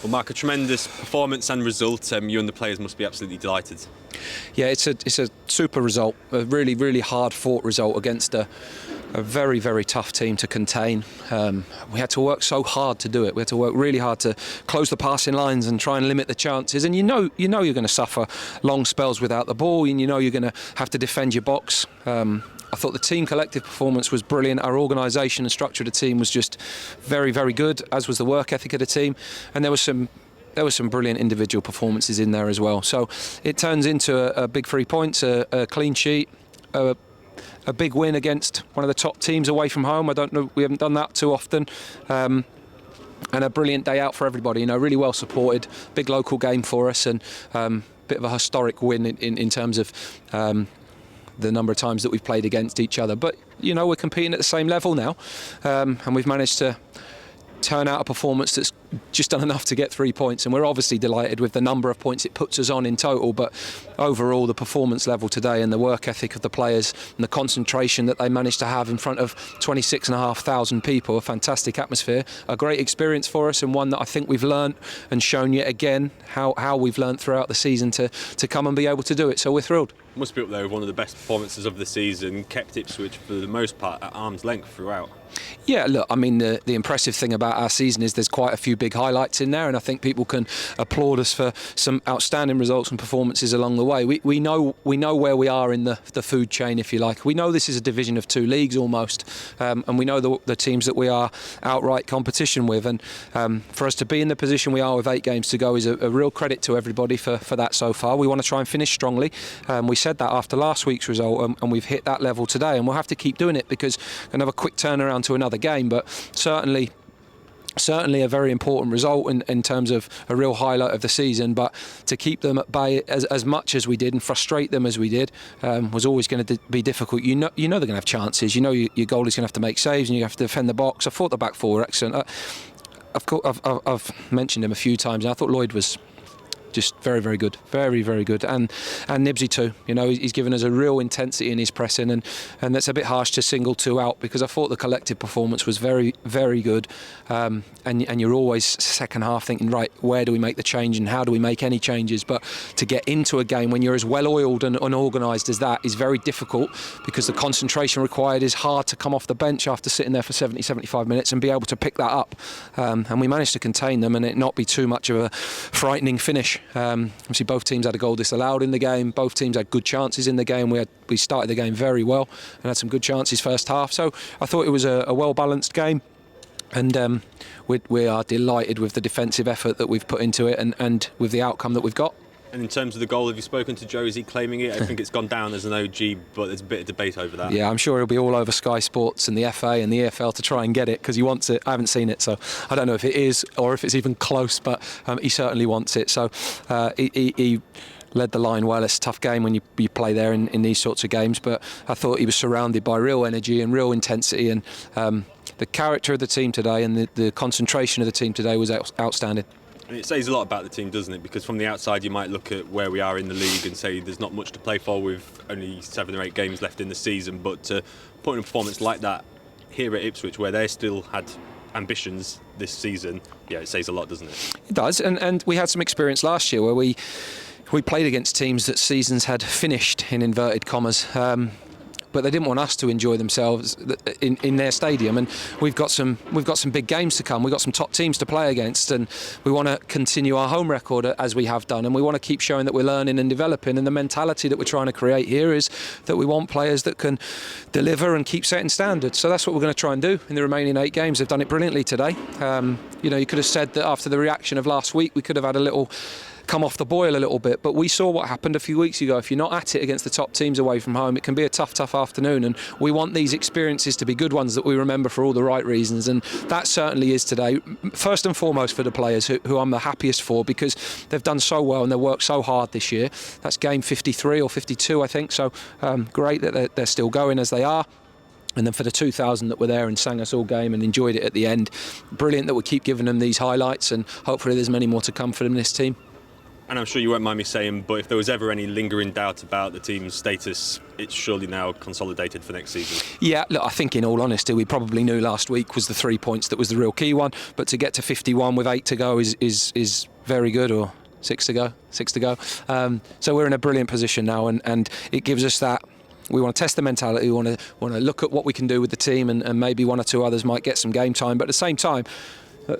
Well, Mark, a tremendous performance and result. You and the players must be absolutely delighted. Yeah, it's a super result, a really, really hard-fought result against a very, very tough team to contain. We had to work so hard to do it. We had to work really hard to close the passing lines and try and limit the chances. And you know you're going to suffer long spells without the ball, and you know you're going to have to defend your box. I thought the team collective performance was brilliant. Our organisation and structure of the team was just very, very good, as was the work ethic of the team. And there was some brilliant individual performances in there as well. So it turns into a big 3 points, a clean sheet, a big win against one of the top teams away from home. I don't know, we haven't done that too often. And a brilliant day out for everybody. You know, really well supported, big local game for us, and bit of a historic win in terms of the number of times that we've played against each other. But you know, we're competing at the same level now, and we've managed to turn out a performance that's just done enough to get 3 points, and we're obviously delighted with the number of points it puts us on in total. But overall, the performance level today and the work ethic of the players and the concentration that they managed to have in front of 26,500 people, a fantastic atmosphere, a great experience for us, and one that I think we've learnt and shown yet again how we've learnt throughout the season to come and be able to do it. So we're thrilled. Must be up there with one of the best performances of the season, kept Ipswich for the most part at arm's length throughout. Yeah, look, I mean, the impressive thing about our season is there's quite a few big highlights in there, and I think people can applaud us for some outstanding results and performances along the way. We know where we are in the food chain, if you like. We know this is a division of two leagues almost, and we know the teams that we are outright competition with. And for us to be in the position we are with 8 games to go is a real credit to everybody for that so far. We want to try and finish strongly. We said that after last week's result, and we've hit that level today, and we'll have to keep doing it because we're going to have a quick turnaround to another game. But certainly a very important result in terms of a real highlight of the season. But to keep them at bay as much as we did and frustrate them as we did was always going to be difficult. You know they're going to have chances. You know your goalie's going to have to make saves and you have to defend the box. I thought the back four were excellent. I've mentioned him a few times, and I thought Lloyd was just very, very good, very, very good, and Nibsy too. You know, he's given us a real intensity in his pressing, and that's a bit harsh to single 2 out because I thought the collective performance was very, very good. And you're always second half thinking, right, where do we make the change and how do we make any changes? But to get into a game when you're as well oiled and organised as that is very difficult because the concentration required is hard to come off the bench after sitting there for 70-75 minutes and be able to pick that up. And we managed to contain them and it not be too much of a frightening finish. Obviously both teams had a goal disallowed in the game, both teams had good chances in the game. We started the game very well and had some good chances first half, so I thought it was a well balanced game, and we are delighted with the defensive effort that we've put into it and with the outcome that we've got. And in terms of the goal, have you spoken to Joe? Is he claiming it? I think it's gone down as an OG, but there's a bit of debate over that. Yeah, I'm sure he'll be all over Sky Sports and the FA and the EFL to try and get it because he wants it. I haven't seen it, so I don't know if it is or if it's even close, but he certainly wants it. So he led the line well. It's a tough game when you play there in these sorts of games, but I thought he was surrounded by real energy and real intensity, and the character of the team today and the concentration of the team today was outstanding. And it says a lot about the team, doesn't it? Because from the outside you might look at where we are in the league and say there's not much to play for with only 7 or 8 games left in the season, but to put in a performance like that here at Ipswich where they still had ambitions this season, yeah, it says a lot, doesn't it? It does, and we had some experience last year where we played against teams that seasons had finished in inverted commas, but they didn't want us to enjoy themselves in their stadium. And we've got some big games to come. We've got some top teams to play against, and we want to continue our home record as we have done. And we want to keep showing that we're learning and developing. And the mentality that we're trying to create here is that we want players that can deliver and keep setting standards. So that's what we're going to try and do in the remaining 8 games. They've done it brilliantly today. You know, you could have said that after the reaction of last week, we could have had a little come off the boil a little bit, but we saw what happened a few weeks ago. If you're not at it against the top teams away from home, it can be a tough afternoon, and we want these experiences to be good ones that we remember for all the right reasons, and that certainly is today. First and foremost for the players who I'm the happiest for, because they've done so well and they've worked so hard this year. That's game 53 or 52, I think, so great that they're still going as they are. And then for the 2,000 that were there and sang us all game and enjoyed it at the end, brilliant that we keep giving them these highlights, and hopefully there's many more to come from this team. And I'm sure you won't mind me saying, but if there was ever any lingering doubt about the team's status, it's surely now consolidated for next season. Yeah, look, I think in all honesty, we probably knew last week was the 3 points that was the real key one. But to get to 51 with 8 to go is very good, or 6 to go. So we're in a brilliant position now, and it gives us that. We want to test the mentality. We want to look at what we can do with the team, and maybe one or two others might get some game time. But at the same time,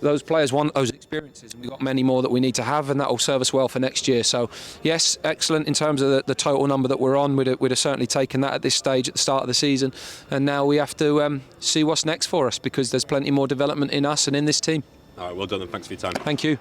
those players want those experiences, and we've got many more that we need to have, and that will serve us well for next year. So yes, excellent in terms of the total number that we're on. We'd have certainly taken that at this stage at the start of the season, and now we have to see what's next for us, because there's plenty more development in us and in this team. All right, well done, and thanks for your time. Thank you.